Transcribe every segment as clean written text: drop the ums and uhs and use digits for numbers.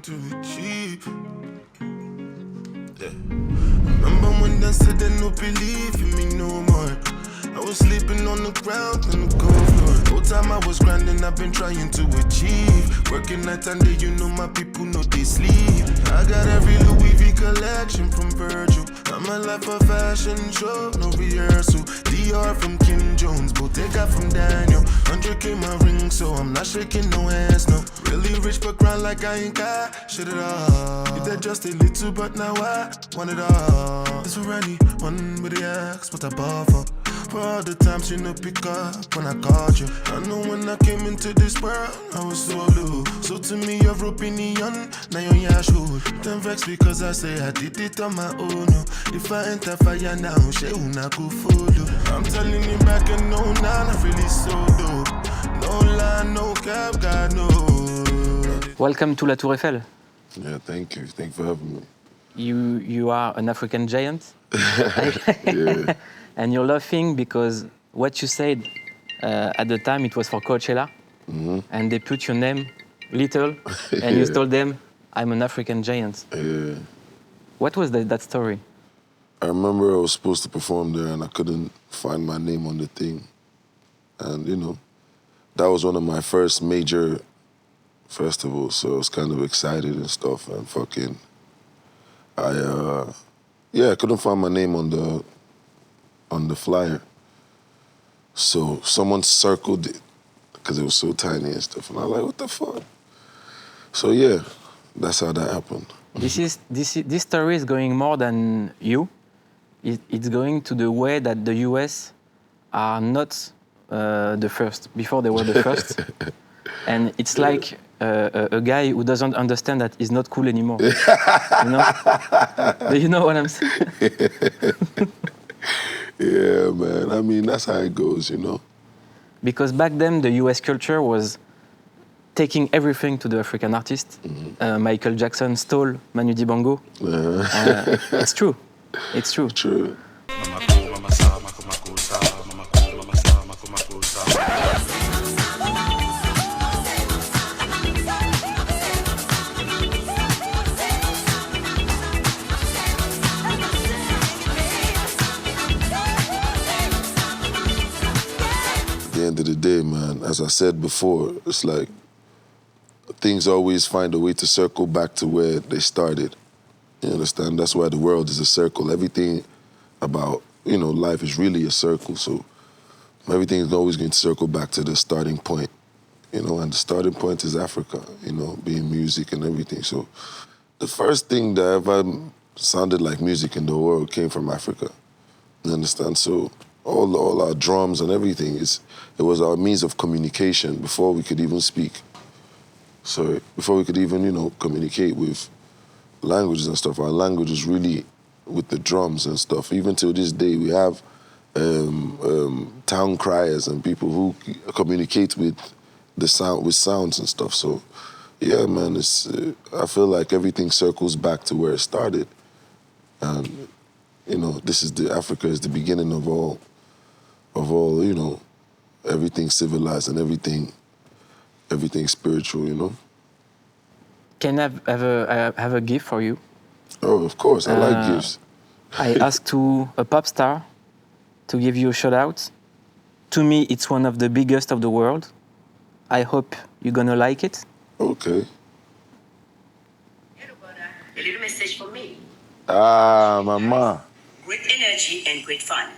to achieve. Yeah. Remember when they said they no believe in me no more. I was sleeping on the ground on the cold floor. Whole time I was grinding, I've been trying to achieve. Working night and day, you know my people know they sleep. I got every Louis V collection from Virgil. I'm a life of fashion show, no rehearsal. DR from Kim Jones, Bottega from Daniel. 100K my ring, so I'm not shaking no hands, no. Really rich but grind like I ain't got shit at all. You did just a little, but now I want it all. It's for anyone with the axe, what I bought for. For all the times you no pick up when I called you. I know when I came into this world, I was so low. So to me, your opinion, now you're your shoes. Don't vex because I say I did it on my own. No. If I enter fire now, she una go follow. I'm telling you back and no, nah, not really so dope. No lie, no cap, God no. Welcome to La Tour Eiffel. Yeah, thank you. Thank you for having me. You are an African giant. Yeah. And you're laughing because what you said at the time, it was for Coachella. Mm-hmm. And they put your name, Little, and you told them, I'm an African giant. Yeah. What was that story? I remember I was supposed to perform there and I couldn't find my name on the thing. And, you know, that was one of my first major festivals, so I was kind of excited and stuff. And fucking, I couldn't find my name on the flyer. So someone circled it because it was so tiny and stuff. And I was like, what the fuck? So yeah, that's how that happened. This story is going more than you. It's going to the way that the US are not the first. Before they were the first. And it's like a guy who doesn't understand that he's not cool anymore. You know? Do you know what I'm saying? Yeah, man. I mean, that's how it goes, you know? Because back then, the US culture was taking everything to the African artist. Mm-hmm. Michael Jackson stole Manu Dibango. It's true. It's true. True. At the end of the day, man, as I said before, it's like things always find a way to circle back to where they started. You understand? That's why the world is a circle. Everything about, you know, life is really a circle. So everything is always going to circle back to the starting point, you know, and the starting point is Africa, you know, being music and everything. So the first thing that ever sounded like music in the world came from Africa. You understand? So all our drums and everything, it was our means of communication before we could even speak. So before we could even, you know, communicate with languages and stuff, our language is really with the drums and stuff. Even till this day, we have town criers and people who communicate with the sound, with sounds and stuff. So yeah, man, I feel like everything circles back to where it started. And, you know, Africa is the beginning of all, you know, everything civilized and everything spiritual, you know. Can I have a gift for you? Oh, of course, I like gifts. I asked to a pop star to give you a shout out. To me, it's one of the biggest of the world. I hope you're gonna like it. Okay. Hello, brother. A little message for me. Ah, mama. Great energy and great fun.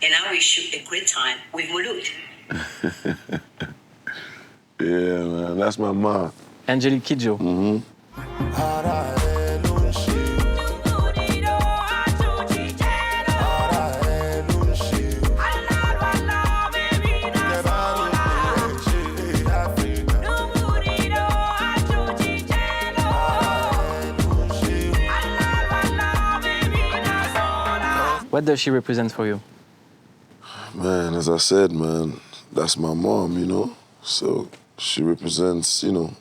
And I wish you a great time with Mouloud. Yeah, man, that's my mom. Angelique Kidjo. Mm-hmm. What does she represent for you? Man, as I said, man, that's my mom, you know? So she represents, you know,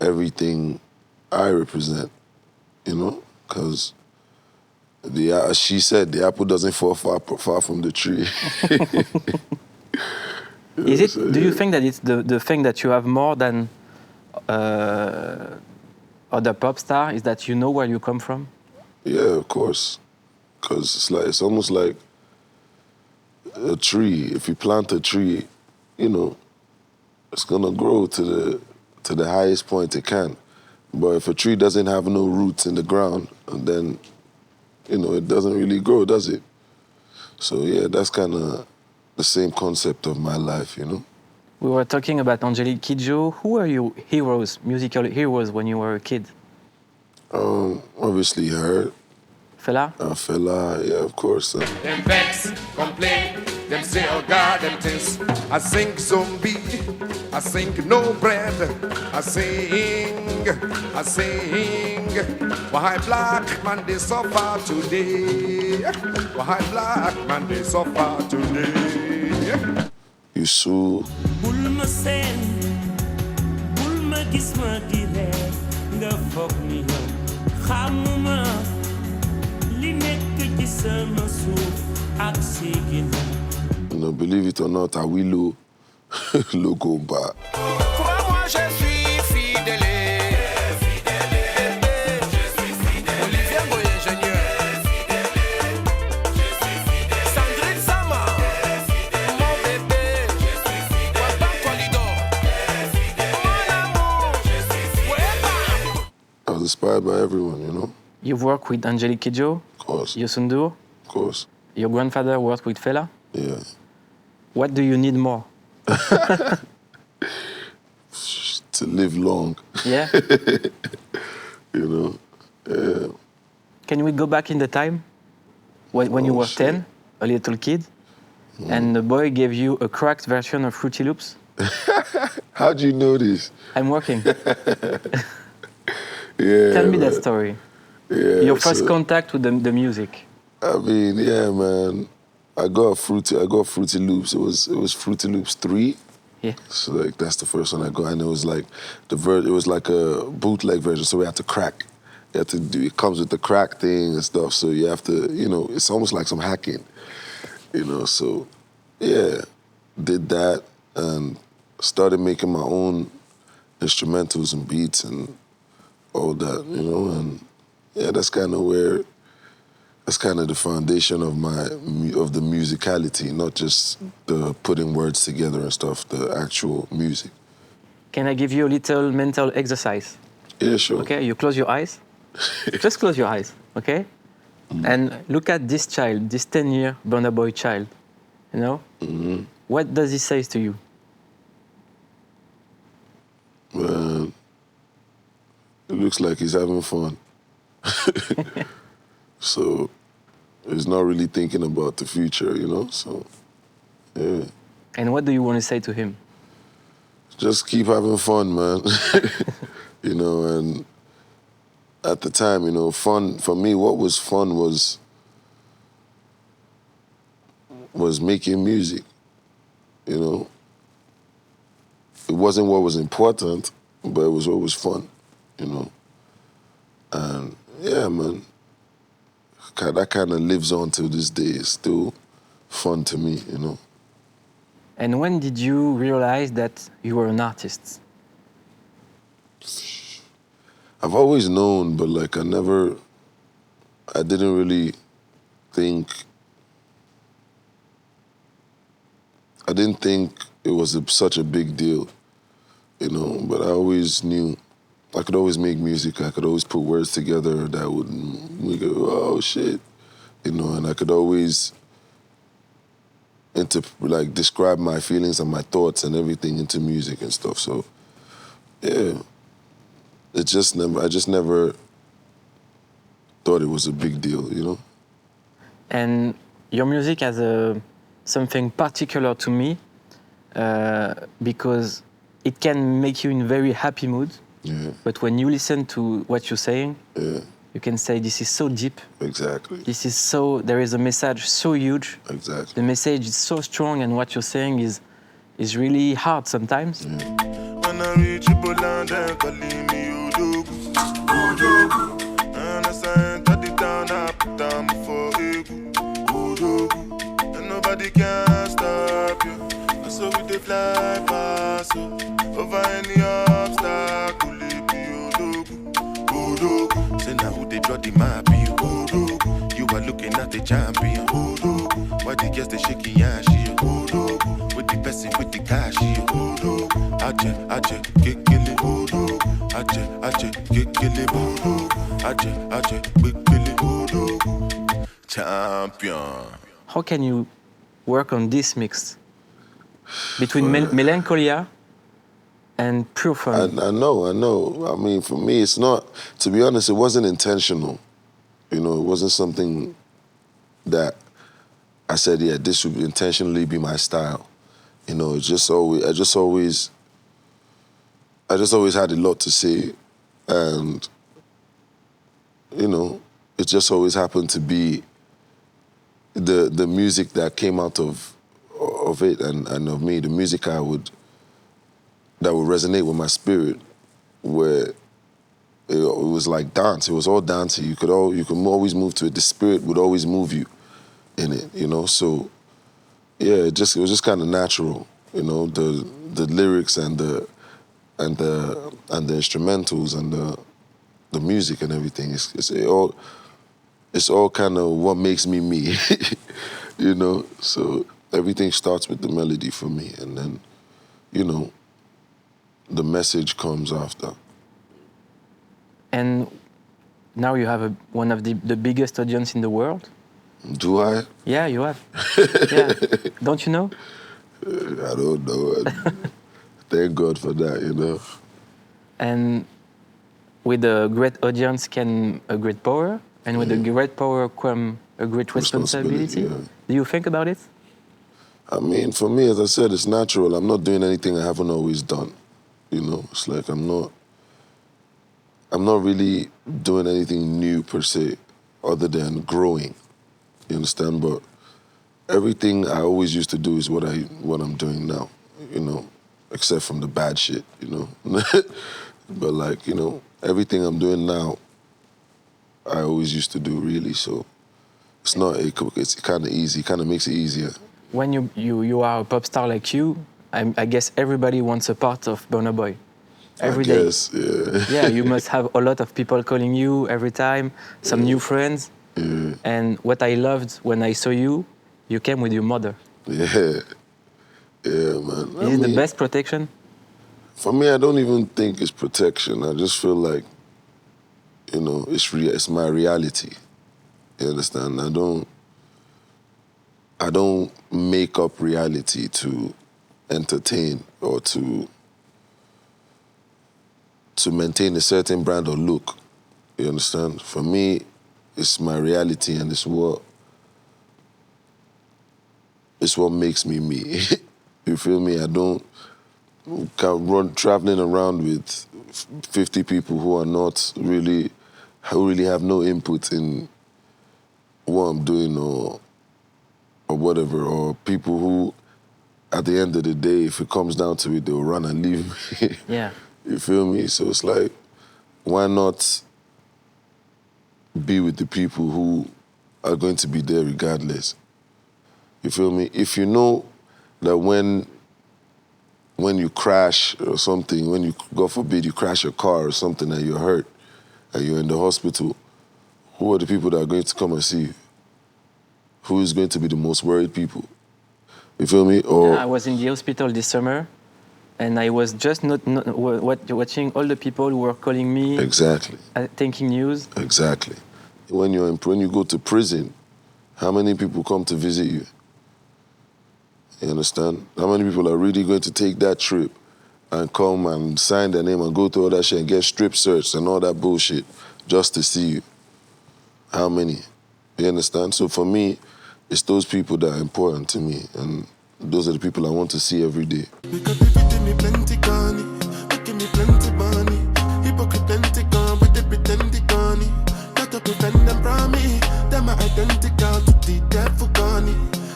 everything I represent, you know? Because she said the apple doesn't fall far from the tree. Do you think that it's the thing that you have more than other pop star is that you know where you come from? Yeah, of course. Because it's almost like a tree. If you plant a tree, you know, it's gonna grow to the highest point it can. But if a tree doesn't have no roots in the ground, then, you know, it doesn't really grow, does it? So yeah, that's kind of the same concept of my life, you know? We were talking about Angelique Kidjo. Who are your heroes, musical heroes, when you were a kid? Obviously her, Fela? Fela, yeah, of course. Them vex, complain, them say, oh God, them things. I sing zombie, I sing no bread, I sing. Why black man they suffer today? Why black man they suffer today? You sue. Bul ma seen bul ma gis ma di ree nga foog ni yow xamuma li nekk ci sama suuf ak sigina. You know, believe it or not, Awilo logo ba. Crois-moi, je suis fidèle. Olivier Boy, ingénieur. Sandrine Sama, mon bébé. Wabam Kwalido, mon amour. I was inspired by everyone, you know? You've worked with Angelique Kidjo, Of course, Youssou N'Dour. of course. Your grandfather worked with Fela. Yeah. What do you need more? To live long, Yeah? you know? Yeah. Can we go back in the time? When you Oh, were shit. 10, a little kid, and the boy gave you a cracked version of Fruity Loops? How'd you know this? I'm working. Yeah. Tell me that man. story. Yeah, Your first so- contact with the music. I mean, yeah, man. I got Fruity Loops. It was Fruity Loops 3. Yeah. So like that's the first one I got, and it was like it was like a bootleg version. So we had to crack. You have to do. It comes with the crack thing and stuff. So you have to, you know, it's almost like some hacking, you know. So yeah, did that and started making my own instrumentals and beats and all that, you know. And yeah, that's kind of the foundation of the musicality, not just the putting words together and stuff, the actual music. Can I give you a little mental exercise? Yeah, sure. Okay, you close your eyes. Just close your eyes, okay? And look at this child, this 10-year Burna Boy child, you know? What does he say to you? Man, it looks like he's having fun. So he's not really thinking about the future, you know? So, yeah. And what do you want to say to him? Just keep having fun, man. You know, and at the time, you know, fun, for me, what was fun was making music, you know? It wasn't what was important, but it was what was fun, you know? And yeah, man, that kind of lives on till this day. It's still fun to me, you know? And when did you realize that you were an artist? I've always known, but like I didn't really think, I didn't think it was such a big deal, you know, but I always knew I could always make music. I could always put words together that would make it, oh shit, you know, and I could always describe my feelings and my thoughts and everything into music and stuff. So, yeah, I just never thought it was a big deal, you know? And your music has something particular to me because it can make you in very happy mood. Yeah, But when you listen to what you're saying, yeah, you can say this is so deep. exactly, There is a message so huge. exactly. The message is so strong, and what you're saying is really hard sometimes. When I reach Poland, they're calling me Udogu, Udogu. And as I enter the town, I put down before Egu, Udogu. And nobody can stop you. So we dey fly fast, so over any obstacle, it be Udogu, Say now who they draw the map, you You are looking at the champion, why the girls they shaking yash, with the person with the cash, Ache, kekele, Ache, kekele, Ache, kekele, champion. How can you work on this mix between melancholia and pure fun? I know. I mean, for me, it's not, to be honest, it wasn't intentional. You know, it wasn't something that I said, yeah, this would intentionally be my style. You know, it's just always, I just always had a lot to say. And, you know, it just always happened to be the music that came out of it and of me, the music that would resonate with my spirit, where it was like dance. It was all dancey. You could always move to it. The spirit would always move you in it, you know. So yeah, it was just kind of natural, you know. The lyrics and the instrumentals and the music and everything. It's all kind of what makes me me, you know. So everything starts with the melody for me, and then, you know, the message comes after. And now you have one of the biggest audience in the world. Do I? Yeah, you have. Yeah. Don't you know? I don't know. Thank God for that, you know. And with a great audience came a great power, and with a great power come a great responsibility. Yeah. Do you think about it? I mean, for me, as I said, it's natural. I'm not doing anything I haven't always done. You know, it's like I'm not really doing anything new per se, other than growing. You understand? But everything I always used to do is what I'm doing now. You know, except from the bad shit. You know, but like, you know, everything I'm doing now, I always used to do really. So it's kind of easy. Kind of makes it easier. When you are a pop star like you, I guess everybody wants a part of Burna Boy. Every day. Yeah. Yeah, you must have a lot of people calling you every time, some new friends. Yeah. And what I loved when I saw you came with your mother. Yeah. Yeah, man. Is it the best protection? For me, I don't even think it's protection. I just feel like, you know, it's my reality. You understand? I don't make up reality to entertain or to maintain a certain brand or look. You understand? For me, it's my reality, and it's what makes me me. You feel me? I don't traveling around with 50 people who really have no input in what I'm doing or whatever, or people who, at the end of the day, if it comes down to it, they'll run and leave me. Yeah. You feel me? So it's like, why not be with the people who are going to be there regardless? You feel me? If you know that when you crash or something, when you, God forbid, you crash your car or something and you're hurt and you're in the hospital, who are the people that are going to come and see you? Who is going to be the most worried people? You feel me? Or I was in the hospital this summer, and I was just not watching all the people who were calling me. Exactly. Taking news. Exactly. When you go to prison, how many people come to visit you? You understand? How many people are really going to take that trip and come and sign their name and go through all that shit and get strip searched and all that bullshit just to see you? How many? You understand? So for me, it's those people that are important to me, and those are the people I want to see every day. Because if you give me plenty money, give me plenty money. Hypocrite plenty gone, but they pretend it gone. Got to prevent them from me. Them are identical to the devil gone.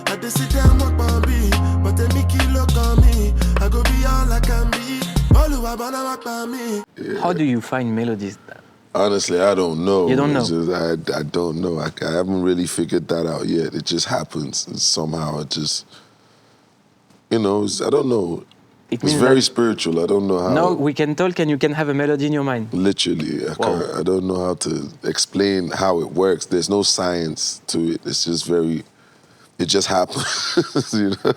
I just sit down walk by me, but they make you look on me. I go be all I can be. All who are gonna walk by me. How do you find melodies? Honestly, I don't know. You don't know? It's just, I don't know. I haven't really figured that out yet. It just happens. And somehow it just, you know, I don't know. It It's means very that spiritual. I don't know how. now we can talk and you can have a melody in your mind. Literally, I don't know how to explain how it works. There's no science to it. It's just it just happens, you know?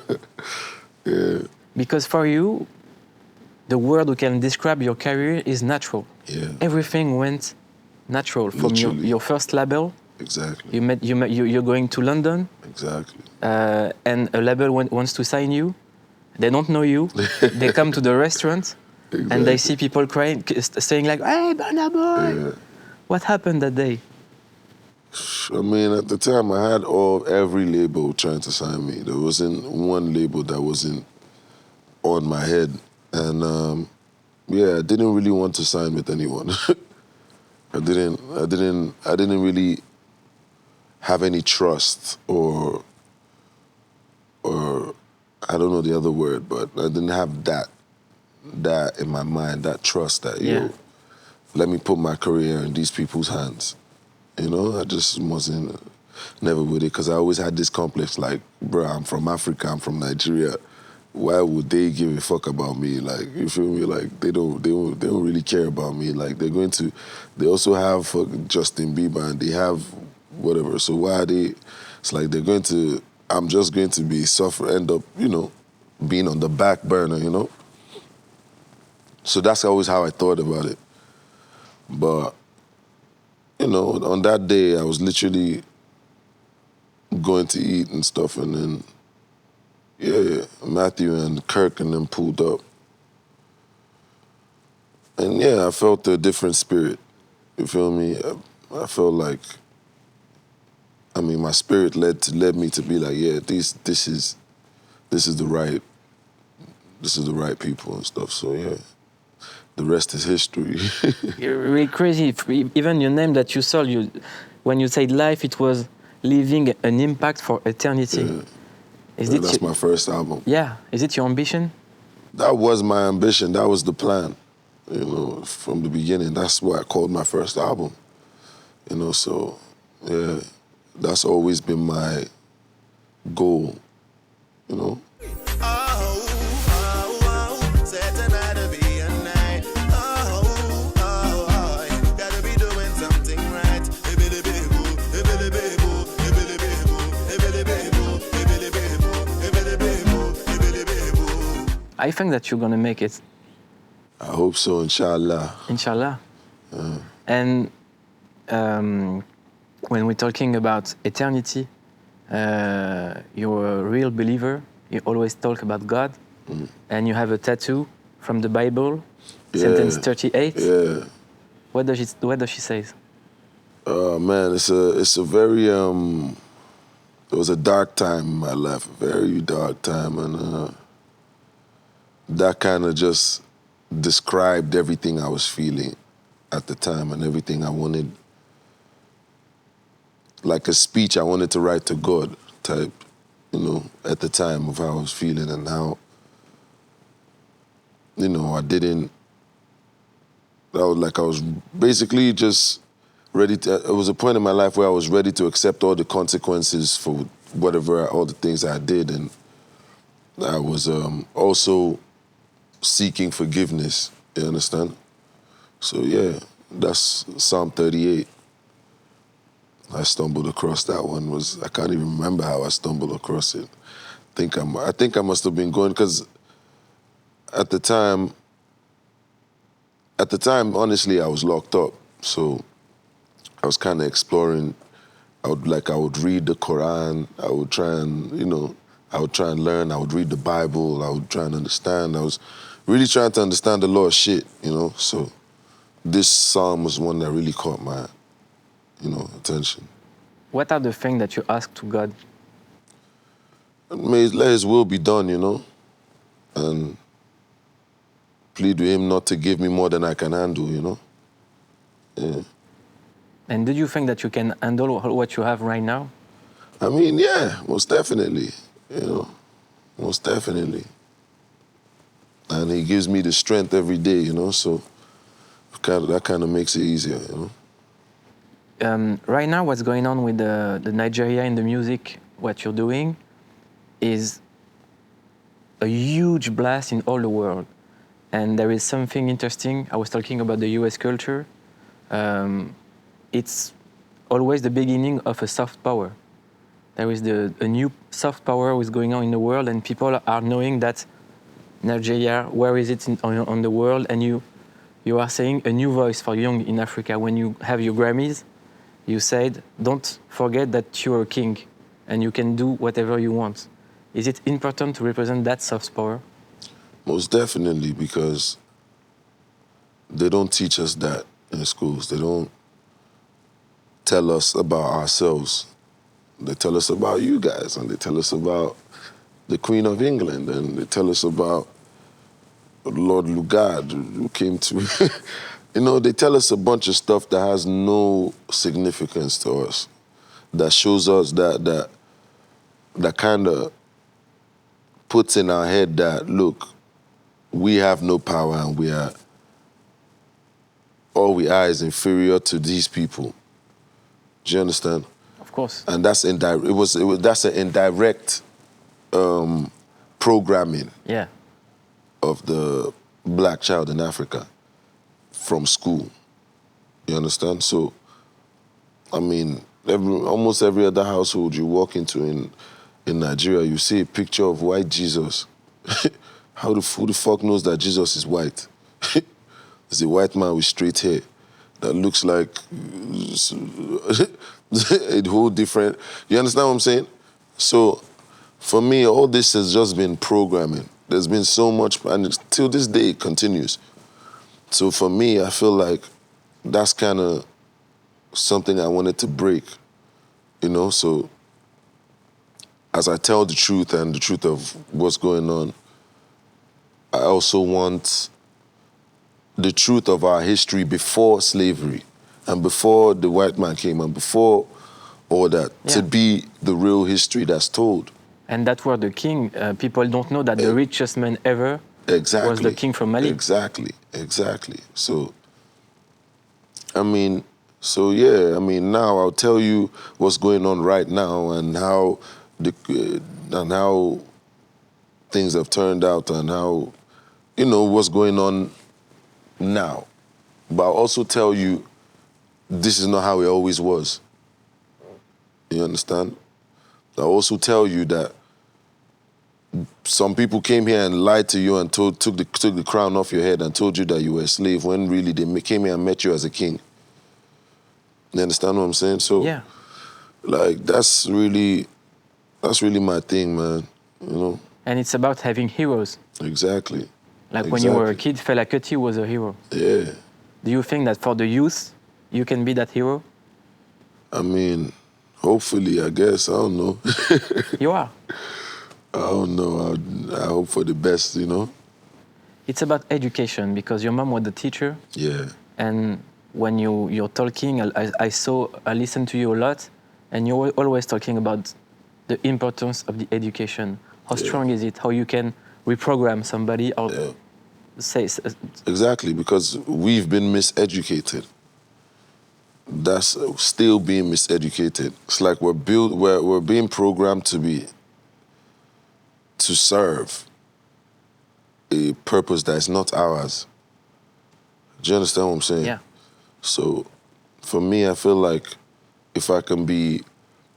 Yeah, Because for you, the word we can describe your career is natural. yeah, Everything went natural from Literally. your first label. exactly, You're going to London, exactly. and a label wants to sign you. They don't know you. They come to the restaurant, and they see people crying, saying like, "Hey, Burna Boy!" Yeah. What happened that day? I mean, at the time, I had every label trying to sign me. There wasn't one label that wasn't on my head, and yeah, I didn't really want to sign with anyone. I didn't really have any trust or I don't know the other word, but I didn't have that in my mind, that trust that Yeah. yo, let me put my career in these people's hands. You know, I just wasn't never with it because I always had this complex like, bro, I'm from Africa, I'm from Nigeria. Why would they give a fuck about me? Like, you feel me? Like they don't really care about me. Like they also have fucking Justin Bieber and they have whatever. So why are they? It's like I'm just going to end up, you know, being on the back burner, you know. So that's always how I thought about it. But you know, on that day, I was literally going to eat and stuff, and then, yeah, Matthew and Kirk and them pulled up. And yeah, I felt a different spirit, you feel me? I felt like, I mean, my spirit led me to be like, yeah, this is the right people and stuff, so yeah. The rest is history. You're really crazy. Even your name that you saw, when you said life, it was leaving an impact for eternity. Yeah. That's my first album. Yeah. Is it your ambition? That was my ambition. That was the plan. You know, from the beginning. That's what I called my first album. You know, so yeah, that's always been my goal. You know. I think that you're gonna make it. I hope so, inshallah. Inshallah. And when we're talking about eternity, you're a real believer. You always talk about God, and you have a tattoo from the Bible, sentence 38. Yeah. What does she say? Man, it's a very it was a dark time in my life, a very dark time, and that kind of just described everything I was feeling at the time and everything I wanted, like a speech I wanted to write to God type, you know, at the time of how I was feeling and how, you know, I was basically just ready to, it was a point in my life where I was ready to accept all the consequences for all the things I did, and I was also seeking forgiveness, you understand? So yeah, that's Psalm 38. I stumbled across that one. I can't even remember how I stumbled across it. I think I must have been going, because at the time, honestly, I was locked up. So I was kind of exploring. I would read the Quran. I would try and learn. I would read the Bible. I would try and understand. I was really trying to understand a lot of shit, you know? So this psalm was one that really caught my, attention. What are the things that you ask to God? May let his will be done, you know? And plead with him not to give me more than I can handle, you know? Yeah. And do you think that you can handle what you have right now? I mean, yeah, most definitely, most definitely. And he gives me the strength every day, you know, so that kind of makes it easier, you know. Right now, what's going on with the Nigeria in the music, what you're doing, is a huge blast in all the world. And there is something interesting. I was talking about the US culture. It's always the beginning of a soft power. There is a new soft power is going on in the world, and people are knowing that Nigeria, where is it on the world? And you are saying a new voice for young in Africa. When you have your Grammys, you said, don't forget that you're a king and you can do whatever you want. Is it important to represent that soft power? Most definitely, because they don't teach us that in schools. They don't tell us about ourselves. They tell us about you guys, and they tell us about the Queen of England, and they tell us about Lord Lugard, who came to... they tell us a bunch of stuff that has no significance to us, that shows us that kind of puts in our head that, look, we have no power and all we are is inferior to these people. Do you understand? Of course. And that's that's an indirect programming of the black child in Africa from school. You understand? So, I mean, almost every other household you walk into in Nigeria, you see a picture of white Jesus. Who the fuck knows that Jesus is white? It's a white man with straight hair that looks like a whole different... You understand what I'm saying? So, for me, all this has just been programming. There's been so much, and till this day it continues. So for me, I feel like that's kind of something I wanted to break, So as I tell the truth and the truth of what's going on, I also want the truth of our history before slavery and before the white man came and before all that to be the real history that's told. And that were the king. People don't know that the richest man ever was the king from Mali. Exactly. So, now I'll tell you what's going on right now and how things have turned out and how, what's going on now. But I'll also tell you this is not how it always was. You understand? I'll also tell you that some people came here and lied to you and took the crown off your head and told you that you were a slave when really they came here and met you as a king. You understand what I'm saying? So, that's really my thing, man. And it's about having heroes. Exactly. When you were a kid, Fela Kuti was a hero. Yeah. Do you think that for the youth, you can be that hero? I mean, hopefully, I guess. I don't know. You are. I don't know. I hope for the best, It's about education, because your mom was a teacher. Yeah. And when you're talking, I listened to you a lot, and you're always talking about the importance of the education. How strong is it? How you can reprogram somebody or say... Exactly, because we've been miseducated. That's still being miseducated. It's like we're being programmed to serve a purpose that is not ours. Do you understand what I'm saying? Yeah. So, for me, I feel like if I can be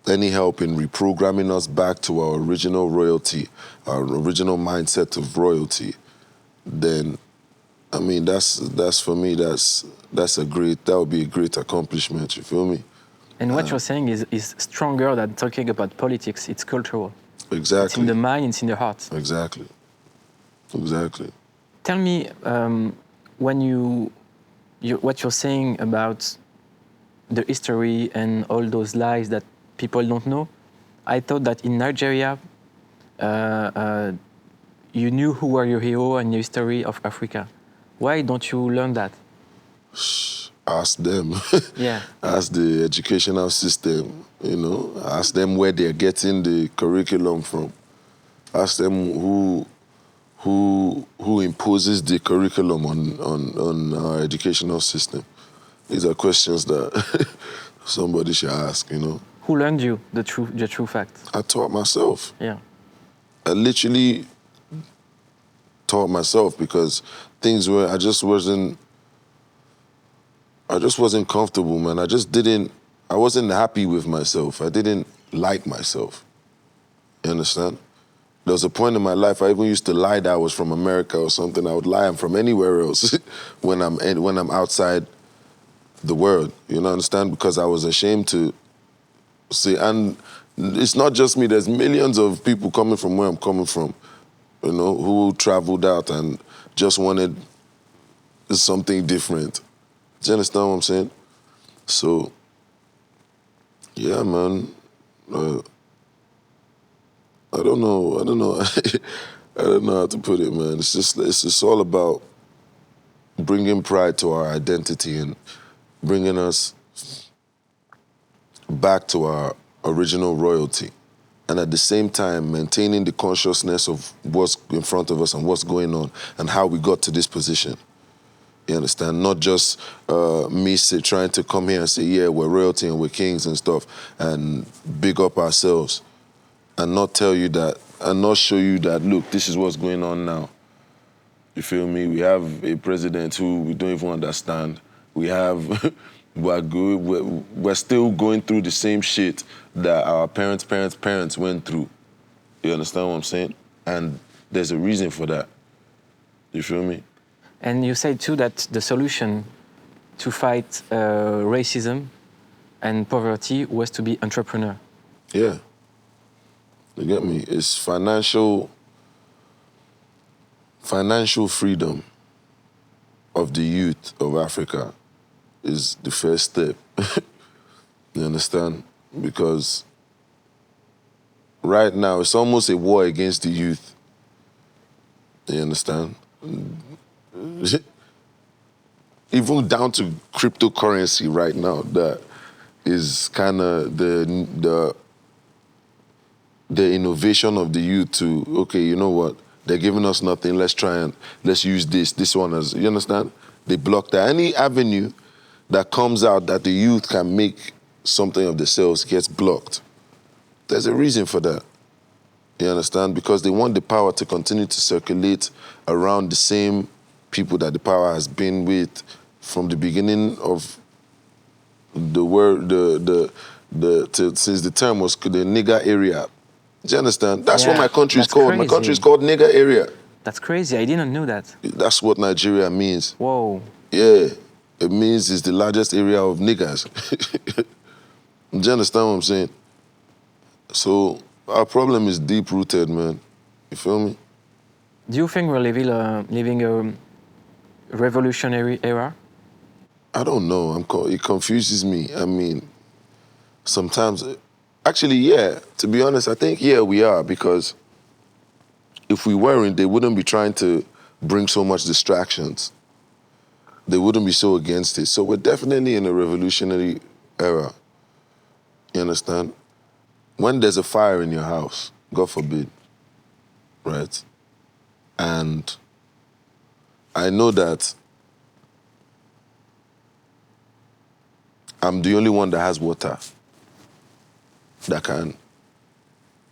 any help in reprogramming us back to our original royalty, our original mindset of royalty, then, I mean, that's for me, that would be a great accomplishment, you feel me? And what you're saying is stronger than talking about politics. It's cultural. Exactly. It's in the mind, it's in the heart. Exactly. Tell me, when what you're saying about the history and all those lies that people don't know, I thought that in Nigeria, you knew who were your hero and the history of Africa. Why don't you learn that? Ask them. Yeah. Ask the educational system, Ask them where they're getting the curriculum from. Ask them who imposes the curriculum on our educational system. These are questions that somebody should ask, Who learned you the true fact? I taught myself. Yeah. I literally taught myself because things were, I just wasn't comfortable, man. I wasn't happy with myself. I didn't like myself. You understand? There was a point in my life I even used to lie that I was from America or something. I would lie I'm from anywhere else when I'm outside the world. You know, understand? Because I was ashamed to see. And it's not just me. There's millions of people coming from where I'm coming from, you know, who traveled out and just wanted something different. Do you understand what I'm saying? So, yeah, man. I don't know. I don't know how to put it, man. It's just all about bringing pride to our identity and bringing us back to our original royalty. And at the same time, maintaining the consciousness of what's in front of us and what's going on and how we got to this position. You understand? Not just me trying to come here and say, yeah, we're royalty and we're kings and stuff and big up ourselves. And not tell you that, and not show you that, look, this is what's going on now. You feel me? We have a president who we don't even understand. We have, we're still going through the same shit that our parents' went through. You understand what I'm saying? And there's a reason for that. You feel me? And you said too that the solution to fight racism and poverty was to be entrepreneur. Yeah. You get me? It's financial freedom of the youth of Africa is the first step. You understand? Because right now it's almost a war against the youth. You understand? Even down to cryptocurrency right now, that is kind of the innovation of the youth to, okay, you know what? They're giving us nothing. Let's use this one as, you understand? They block that. Any avenue that comes out that the youth can make something of themselves gets blocked. There's a reason for that. You understand? Because they want the power to continue to circulate around the same people that the power has been with from the beginning of the world, since the term was the nigger area. Do you understand? That's what my country is called. Crazy. My country is called nigger area. That's crazy. I didn't know that. That's what Nigeria means. Whoa. Yeah. It means it's the largest area of niggers. Do you understand what I'm saying? So our problem is deep-rooted, man. You feel me? Do you think we're living a revolutionary era? I don't know. It confuses me. I mean, sometimes... Actually, yeah. To be honest, I think, yeah, we are, because if we weren't, they wouldn't be trying to bring so much distractions. They wouldn't be so against it. So we're definitely in a revolutionary era. You understand? When there's a fire in your house, God forbid, right? And I know that I'm the only one that has water that can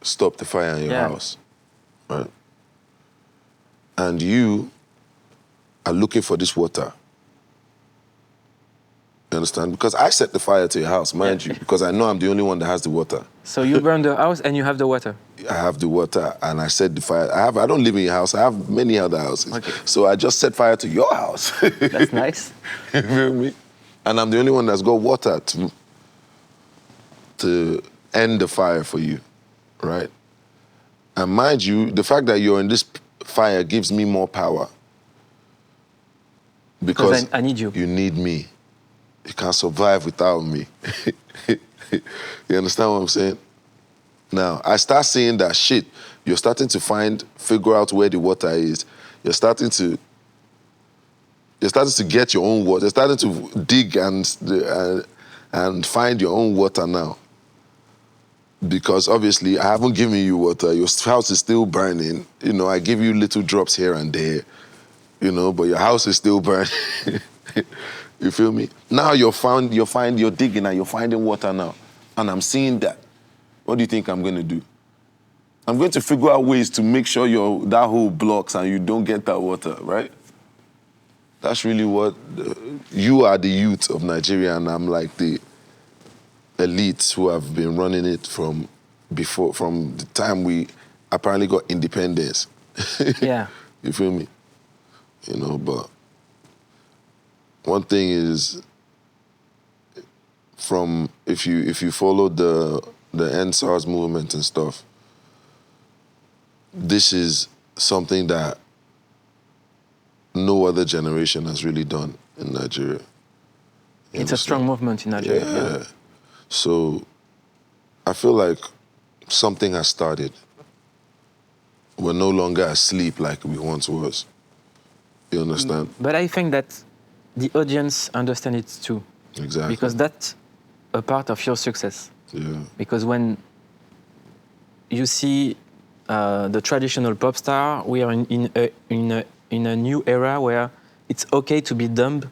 stop the fire in your house, right? And you are looking for this water. You understand? Because I set the fire to your house, mind you, because I know I'm the only one that has the water. So you burn the house and you have the water? I have the water and I set the fire. I don't live in your house. I have many other houses. Okay. So I just set fire to your house. That's nice. You feel me? And I'm the only one that's got water to end the fire for you, right? And mind you, the fact that you're in this fire gives me more power. Because I need you. You need me. You can't survive without me. You understand what I'm saying? Now, I start seeing that shit. You're starting to figure out where the water is. You're starting to get your own water. You're starting to dig and find your own water now. Because obviously, I haven't given you water. Your house is still burning. You know, I give you little drops here and there. You know, but your house is still burning. You feel me? Now you're digging and you're finding water now. And I'm seeing that. What do you think I'm going to do? I'm going to figure out ways to make sure that hole blocks and you don't get that water, right? That's really what you are, the youth of Nigeria, and I'm like the elites who have been running it from the time we apparently got independence. Yeah. You feel me? You know, but one thing is, if you follow the NSARS movement and stuff, this is something that no other generation has really done in Nigeria. It's a strong movement in Nigeria. Yeah. So I feel like something has started. We're no longer asleep like we once was. You understand? But I think that the audience understands it too. Exactly. Because that's a part of your success. Yeah. Because when you see the traditional pop star, we are in a new era where it's okay to be dumb,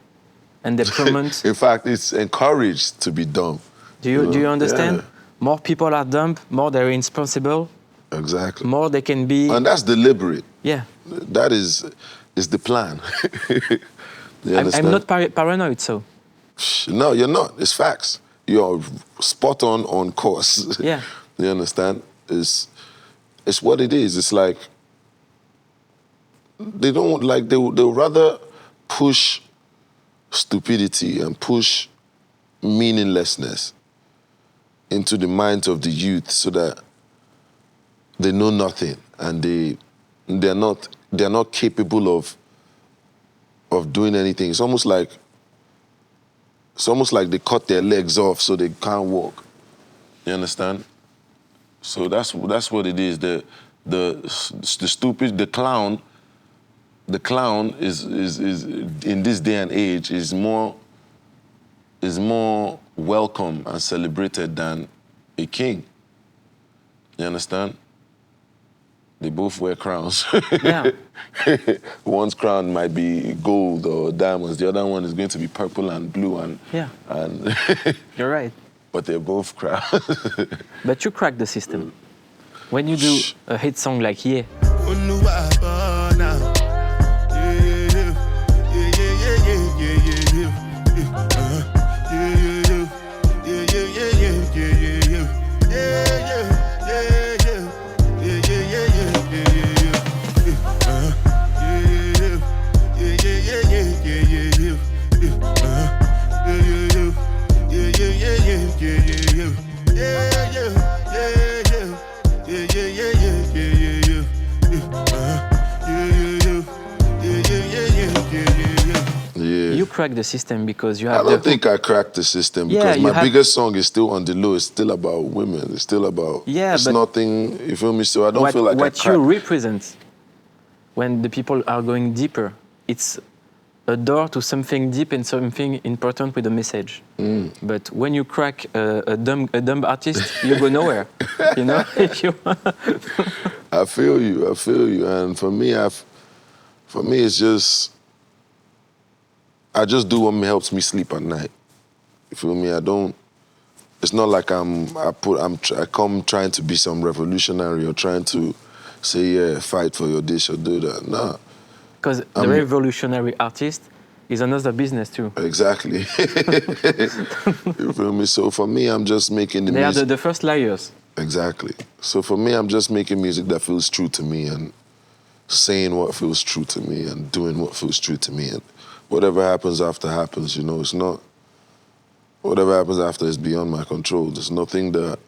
and they promote. In fact, it's encouraged to be dumb. Do you understand? Yeah. More people are dumb, more they're irresponsible, Exactly. more they can be. And that's deliberate. Yeah. That is the plan. You understand? I'm not paranoid, so. No, you're not. It's facts. You're spot on course. Yeah. You understand? It's what it is. It's like they'll rather push stupidity and push meaninglessness into the minds of the youth so that they know nothing and they're not capable of doing anything. It's almost like they cut their legs off so they can't walk. You understand? So that's what it is. The clown is in this day and age is more welcome and celebrated than a king. You understand? They both wear crowns. Yeah. One's crown might be gold or diamonds. The other one is going to be purple and blue and You're right. But they're both crowns. But you crack the system. When you do a hit song like Yeah, you crack the system because you have I don't think I cracked the system because my biggest song is still on the low. It's still about women. It's still about it's nothing. You feel me? So I don't feel like what you represent when the people are going deeper. It's a door to something deep and something important with a message. But when you crack a dumb artist, you go nowhere. You know? I feel you. And for me, it's just I just do what helps me sleep at night. You feel me? It's not like I come trying to be some revolutionary or trying to say, fight for your this or do that. Nah. Because the revolutionary artist is another business too. Exactly. You feel me? So for me, I'm just making the music. They are the first liars. Exactly. So for me, I'm just making music that feels true to me and saying what feels true to me and doing what feels true to me. And whatever happens after happens, you know, it's not... Whatever happens after is beyond my control. There's nothing that...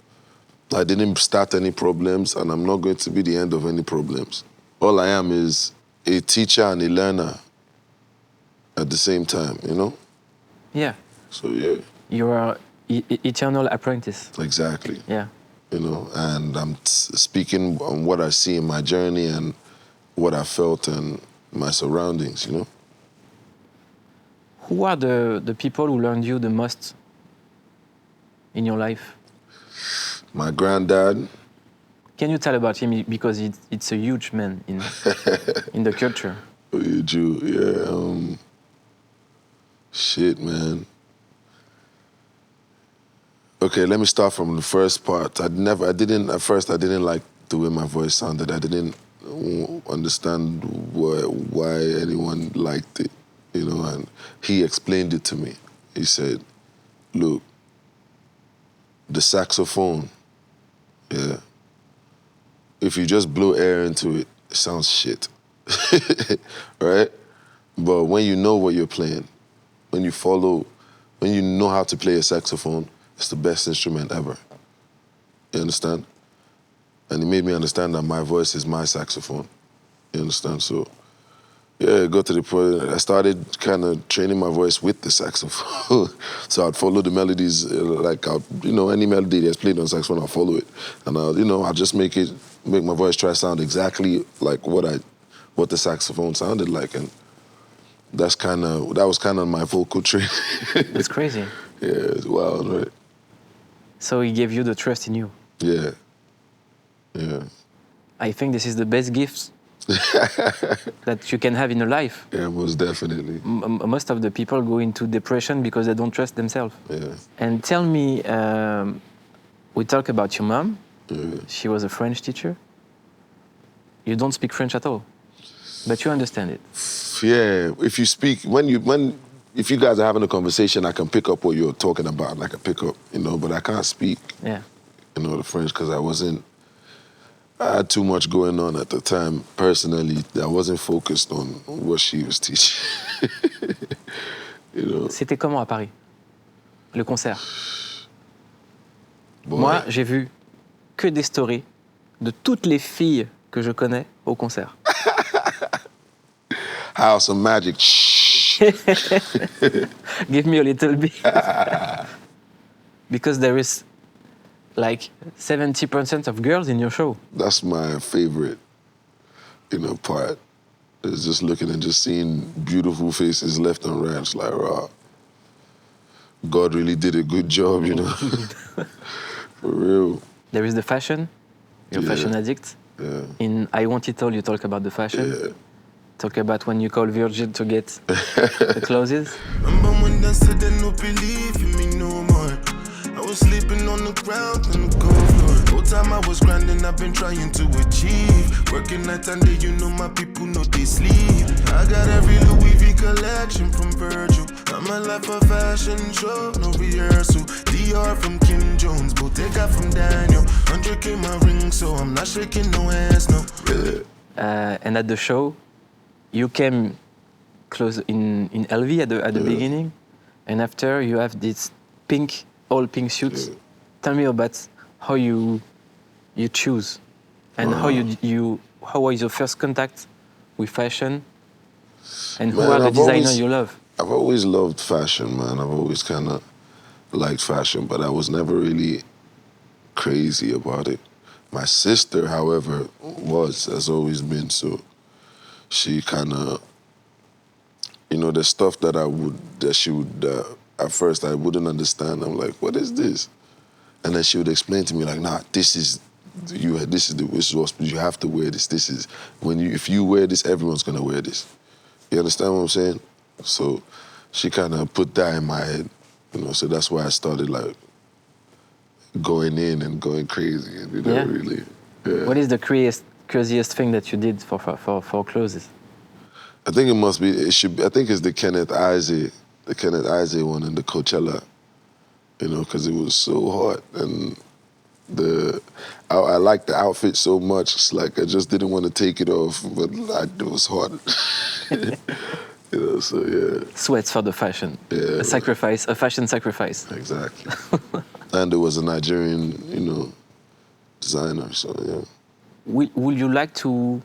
I didn't start any problems and I'm not going to be the end of any problems. All I am is a teacher and a learner at the same time, you know? Yeah. So, yeah. You are eternal apprentice. Exactly. Yeah. You know, and I'm speaking on what I see in my journey and what I felt and my surroundings, you know? Who are the people who learned you the most in your life? My granddad. Can you tell about him? Because it's a huge man in the culture. Yeah. Shit, man. Okay, let me start from the first part. At first I didn't like the way my voice sounded. I didn't understand why anyone liked it, you know, and he explained it to me. He said, look, the saxophone, yeah, if you just blow air into it, it sounds shit, right? But when you know what you're playing, when you know how to play a saxophone, it's the best instrument ever. You understand? And it made me understand that my voice is my saxophone. You understand? So, yeah, it got to the point, I started kind of training my voice with the saxophone. So I'd follow the melodies, any melody that's played on saxophone, I'll follow it. And I'll just make my voice try to sound exactly like what the saxophone sounded like. And that was kind of my vocal training. It's crazy. Yeah, it's wild, right? So he gave you the trust in you. Yeah. Yeah. I think this is the best gift that you can have in a life. Yeah, most definitely. Most of the people go into depression because they don't trust themselves. Yeah. And tell me, we talk about your mom. Yeah. She was a French teacher. You don't speak French at all, but you understand it. Yeah, if you speak, if you guys are having a conversation, I can pick up what you're talking about, and I can pick up, but I can't speak, Yeah. The French, because I had too much going on at the time, personally. I wasn't focused on what she was teaching. C'était comment à Paris, le concert? Boy. Moi, j'ai vu que des stories de toutes les filles que je connais au concert. House of Magic. Give me a little bit. Because there is like 70% of girls in your show. That's my favorite, part. Is just looking and just seeing beautiful faces left and right. It's like, raw. God really did a good job, For real. There is the fashion. You're a fashion addict. Yeah. In I Want It All, you talk about the fashion. Yeah. Talk about when you call Virgil to get the clothes. Remember when they said they no believe in me no more. I was sleeping on the ground on the cold floor. Whole time I was grinding, I've been trying to achieve. Working night and day, my people know they sleep. I got every Louis V collection from Virgil. I'm a life of fashion show, no rehearsal. DR from Kim Jones, Bottega from Daniel. 100K my ring, so I'm not shaking no hands, no. And at the show, you came close in LV at the beginning, and after you have this all pink suits. Yeah. Tell me about how you choose, and how was your first contact with fashion, and who are the designers you love? I've always loved fashion, man. I've always kind of liked fashion, but I was never really crazy about it. My sister, however, has always been, so she kind of, the stuff that she would, at first I wouldn't understand. I'm like, what is this? And then she would explain to me like, nah, this is what you have to wear this. This is, if you wear this, everyone's gonna wear this. You understand what I'm saying? So she kind of put that in my head, so that's why I started like going in and going crazy, and really. Yeah. What is the craziest thing that you did for clothes? I think I think it's the Kenneth Isaac one in the Coachella, because it was so hot, and I liked the outfit so much. It's like I just didn't want to take it off, but it was hot. So yeah. Sweats for the fashion. Yeah. A fashion sacrifice. Exactly. And there was a Nigerian, designer. So yeah. Would you like to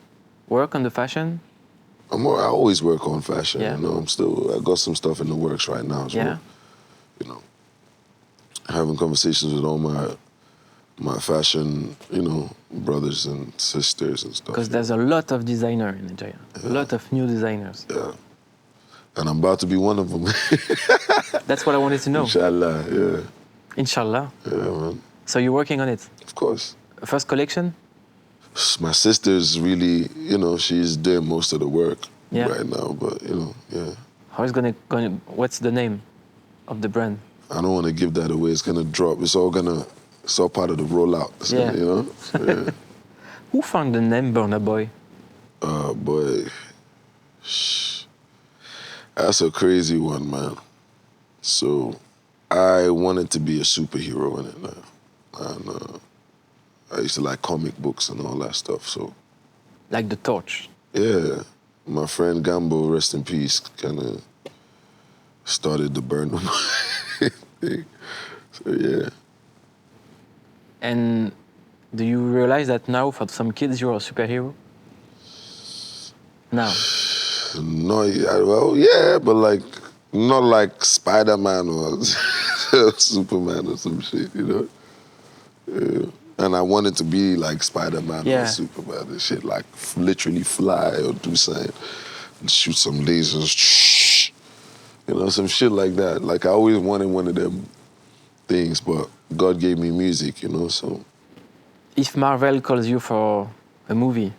work on the fashion? I always work on fashion. Yeah. I got some stuff in the works right now. So, Yeah. Having conversations with all my fashion, brothers and sisters and stuff. Because there's a lot of designers in Nigeria. Yeah. A lot of new designers. Yeah. And I'm about to be one of them. That's what I wanted to know. Inshallah, yeah. Inshallah. Yeah, man. So you're working on it? Of course. First collection? My sister's really, she's doing most of the work right now, but, yeah. What's the name of the brand? I don't want to give that away. It's going to drop. It's all part of the rollout. So, Yeah. So, yeah. Who found the name Burna Boy? Oh boy, that's a crazy one, man. So, I wanted to be a superhero in it now, and I used to like comic books and all that stuff. So, Like the torch. yeah, my friend Gambo, rest in peace, kind of started the Burna Boy thing. So yeah. And do you realize that now for some kids you're a superhero? Now. No, well, yeah, but like, not like Spider-Man or Superman or some shit, you know? Yeah. And I wanted to be like Spider-Man Yeah. or Superman and shit, like literally fly or do something, and shoot some lasers, you know, some shit like that. Like, I always wanted one of them things, but God gave me music, you know, so. If Marvel calls you for a movie,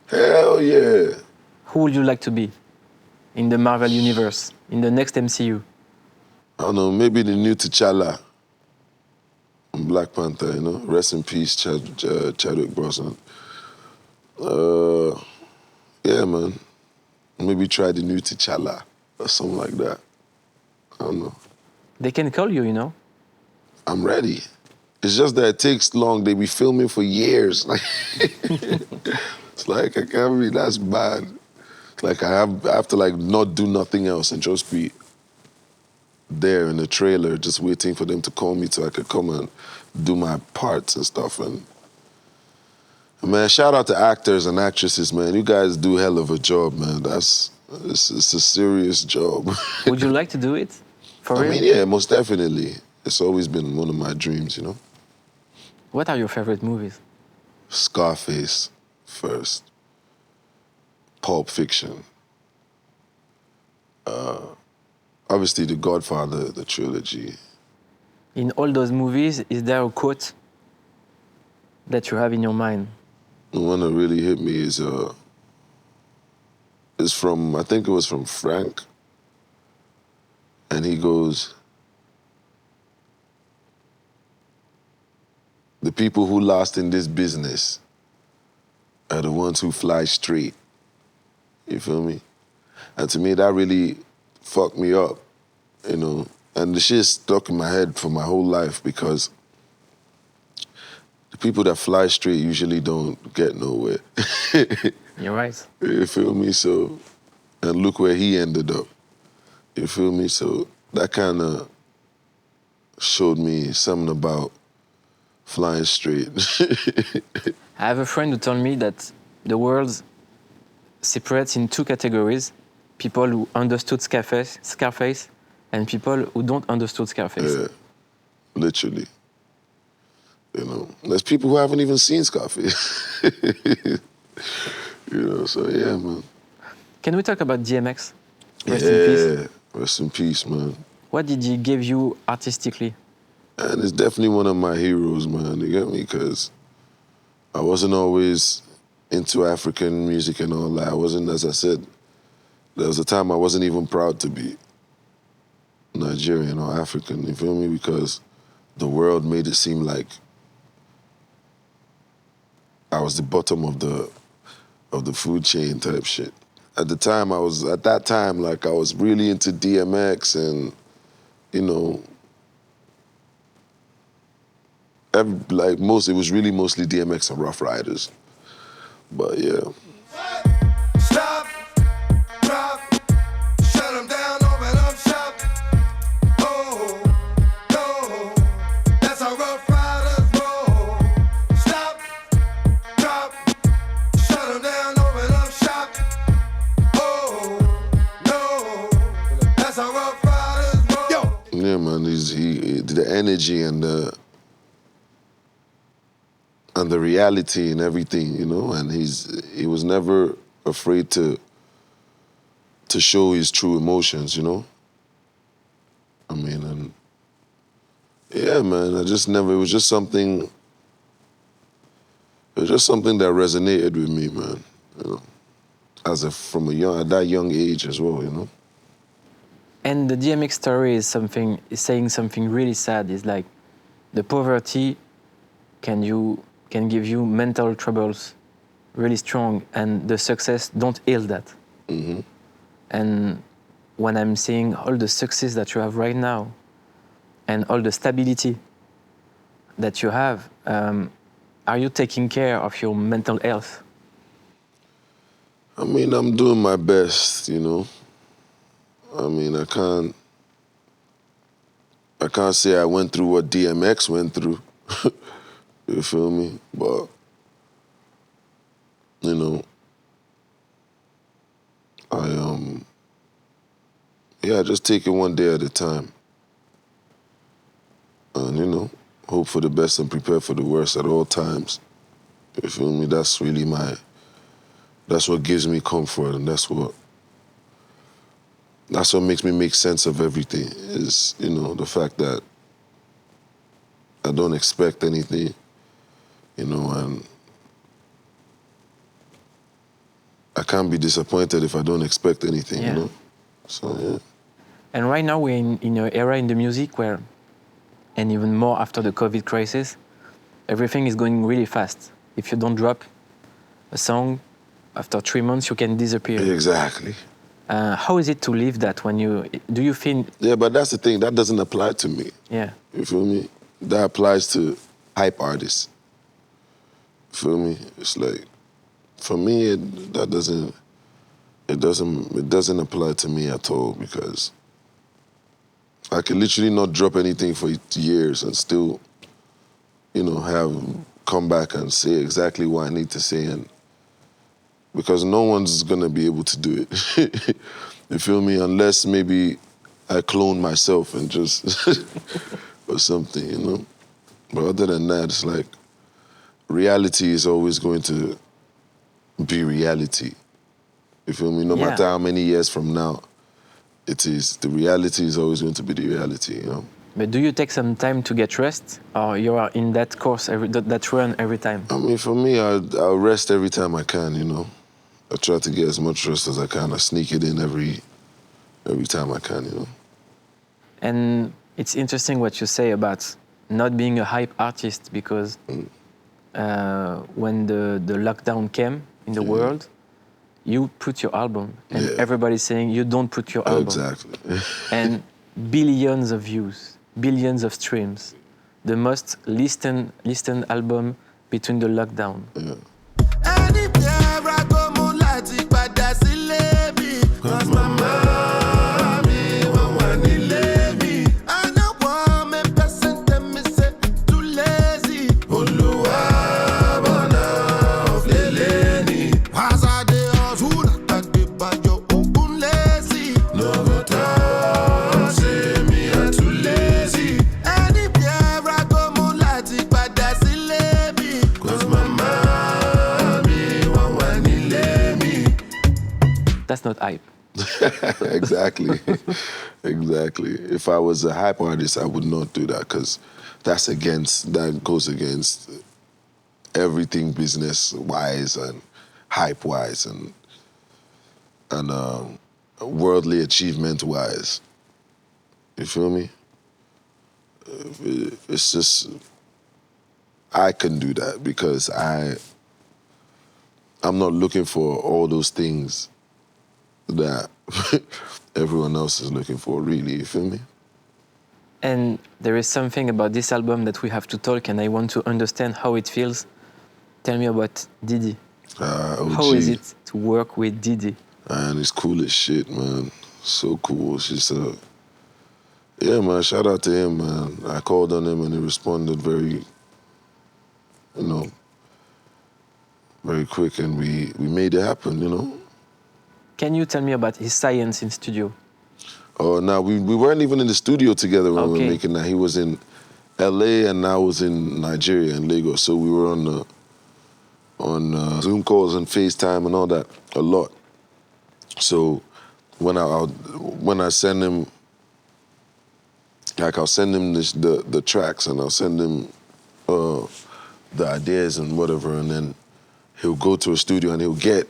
Hell yeah. who would you like to be in the Marvel universe, in the next MCU? I don't know, maybe the new T'Challa from Black Panther, you know? Rest in peace, Chadwick Boseman. Yeah, man. Maybe try the new T'Challa or something like that. I don't know. They can call you, you know? I'm ready. It's just that it takes long. They be filming for years. Like, it's like, I can't be, that's bad. It's like I have to like not do nothing else and just be there in the trailer, just waiting for them to call me so I could come and do my parts and stuff. And man, shout out to actors and actresses, man. You guys do hell of a job, man. It's a serious job. Would you like to do it? For I real? mean, yeah, most definitely. It's always been one of my dreams, you know? What are your favorite movies? Scarface first. Pulp Fiction. Obviously, The Godfather, the trilogy. In all those movies, is there a quote that you have in your mind? The one that really hit me is from, I think it was from Frank. And he goes, the people who last in this business are the ones who fly straight. You feel me? And to me, that really fucked me up, you know? And the shit stuck in my head for my whole life because the people that fly straight usually don't get nowhere. You're right. You feel me? So, and look where he ended up. You feel me? So that kind of showed me something about flying straight. I have a friend who told me that the world separates in two categories: people who understood Scarface and people who don't understood Scarface. Yeah, literally. You know, there's people who haven't even seen Scarface. You know, so yeah, man. Can we talk about DMX? Rest in peace. Rest in peace, man. What did he give you artistically? And it's definitely one of my heroes, man. You get me? Because I wasn't always into African music and all that. I wasn't, as I said, there was a time I wasn't even proud to be Nigerian or African, you feel me? Because the world made it seem like I was the bottom of the food chain type shit. At that time, like, I was really into DMX and, you know, it was really mostly DMX and Rough Riders. But yeah. Stop, drop, shut 'em down, open up shop. Oh, no, that's how Rough Riders roll. Stop, drop, shut 'em down, open up shop. Oh, no, that's how Rough Riders roll. Yeah, man, the energy and the reality and everything, you know, and he was never afraid to show his true emotions, you know. I mean, and yeah, man, it was just something that resonated with me, man, you know, at that young age as well, you know. And the DMX story is saying something really sad. It's like the poverty can give you mental troubles really strong, and the success don't heal that. And when I'm seeing all the success that you have right now, and all the stability that you have, are you taking care of your mental health? I mean, I'm doing my best, you know. I mean, I can't say I went through what DMX went through. You feel me? But, you know, I just take it one day at a time. And, you know, hope for the best and prepare for the worst at all times. You feel me? That's really that's what gives me comfort, and that's what makes me make sense of everything, is, you know, the fact that I don't expect anything, you know, and I can't be disappointed if I don't expect anything, you know? So, yeah. And right now we're in an era in the music where, and even more after the COVID crisis, everything is going really fast. If you don't drop a song, after 3 months you can disappear. Exactly. How is it to live that do you feel? Yeah, but that's the thing, that doesn't apply to me. Yeah. You feel me? That applies to hype artists. You feel me? It's like, for me, it doesn't apply to me at all, because I can literally not drop anything for years and still, you know, come back and say exactly what I need to say, and because no one's gonna be able to do it. You feel me? Unless maybe I clone myself and just or something, you know? But other than that, it's like reality is always going to be reality. You feel me? No matter how many years from now it is, the reality is always going to be the reality, you know? But do you take some time to get rest, or you are in that course, that run every time? I mean, for me, I'll rest every time I can, you know? I try to get as much rest as I can. I sneak it in every time I can, you know? And it's interesting what you say about not being a hype artist, because when the lockdown came in the world, you put your album, and everybody's saying you don't put your album. Exactly. And billions of views, billions of streams, the most listened album between the lockdown. Yeah. Cause my mommy won't want to let me. I know one me person tell me say too lazy. Oluwa bona of leleni. As I dey hustle, I dey bajo ogun lazy. No go talk, say me I'm too lazy. Anywhere I go, mo láti padà sílé mi. Cause my mommy won't want to let me. That's not hype. Exactly. Exactly. If I was a hype artist, I would not do that, because that goes against everything business-wise and hype-wise and worldly achievement-wise. You feel me? It's just, I can do that because I'm not looking for all those things that everyone else is looking for, really, you feel me? And there is something about this album that we have to talk, and I want to understand how it feels. Tell me about Didi. How is it to work with Didi? Man, he's cool as shit, man. So cool. It's just yeah, man, shout out to him, man. I called on him and he responded very, you know, very quick, and we made it happen, you know? Can you tell me about his science in studio? Oh, no, we weren't even in the studio together when we were making that. He was in LA and I was in Nigeria, in Lagos. So we were on Zoom calls and FaceTime and all that a lot. So when I send him, like I'll send him the tracks and I'll send him the ideas and whatever, and then he'll go to a studio and he'll get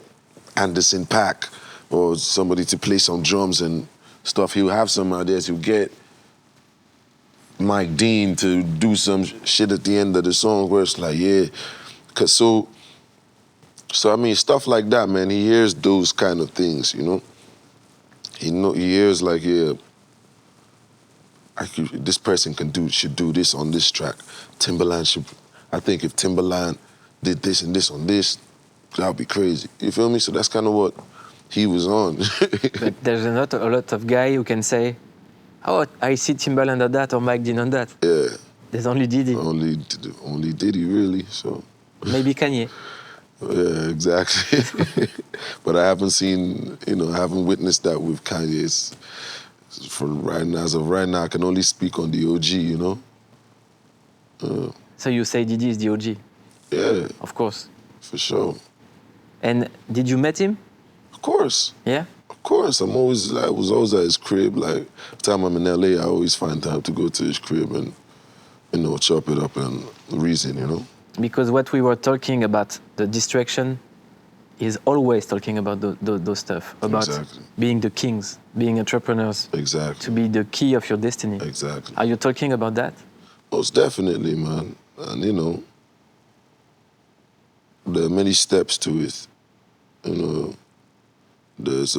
Anderson .Paak or somebody to play some drums and stuff. He'll have some ideas. He'll get Mike Dean to do some shit at the end of the song where it's like, yeah. So So I mean, stuff like that, man. He hears those kind of things, you know. He hears like, yeah, this person should do this on this track. Timberland should. I think if Timberland did this and this on this, that'd be crazy. You feel me? So that's kind of what he was on. But there's not a lot of guy who can say, "Oh, I see Timberland on that or Mike Dean on that." Yeah. There's only Diddy. Only Diddy, really. So. Maybe Kanye. Yeah, exactly. But I haven't seen, I haven't witnessed that with Kanye. As of right now, I can only speak on the OG, you know? So you say Diddy is the OG? Yeah. Of course. For sure. And did you meet him? Of course. Yeah? Of course. I was always at his crib. Like, the time I'm in LA, I always find time to go to his crib and, chop it up and reason, you know? Because what we were talking about, the distraction, is always talking about those stuff. About Exactly. being the kings, being entrepreneurs. Exactly. To be the key of your destiny. Exactly. Are you talking about that? Most definitely, man. And, there are many steps to it. There's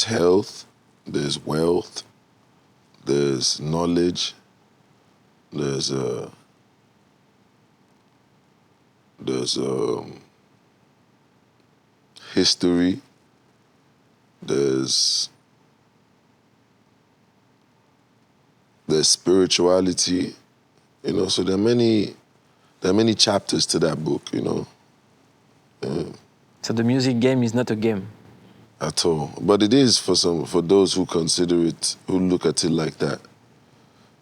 health, there's wealth, there's knowledge, there's history, there's spirituality, so there are many chapters to that book, So the music game is not a game? At all. But it is for those who who look at it like that.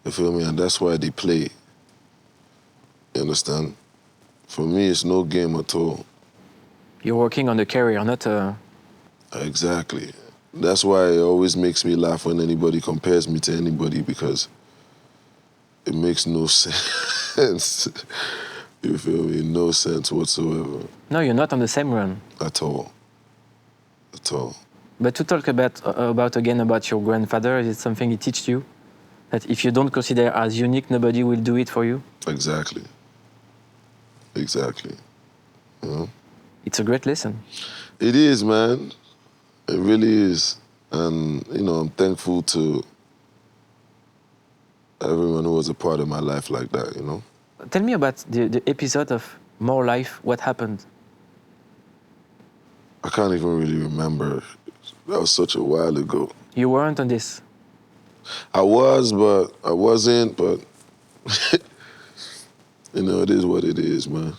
You feel me? And that's why they play. You understand? For me, it's no game at all. You're working on a career, not a... Exactly. That's why it always makes me laugh when anybody compares me to anybody, because it makes no sense. You feel me? No sense whatsoever. No, you're not on the same run. At all. At all. But to talk about your grandfather, is it something he taught you? That if you don't consider as unique, nobody will do it for you? Exactly. Exactly. It's a great lesson. It is, man. It really is. And, I'm thankful to everyone who was a part of my life like that, Tell me about the episode of More Life. What happened? I can't even really remember. That was such a while ago. You weren't on this? I was, but I wasn't, but it is what it is, man.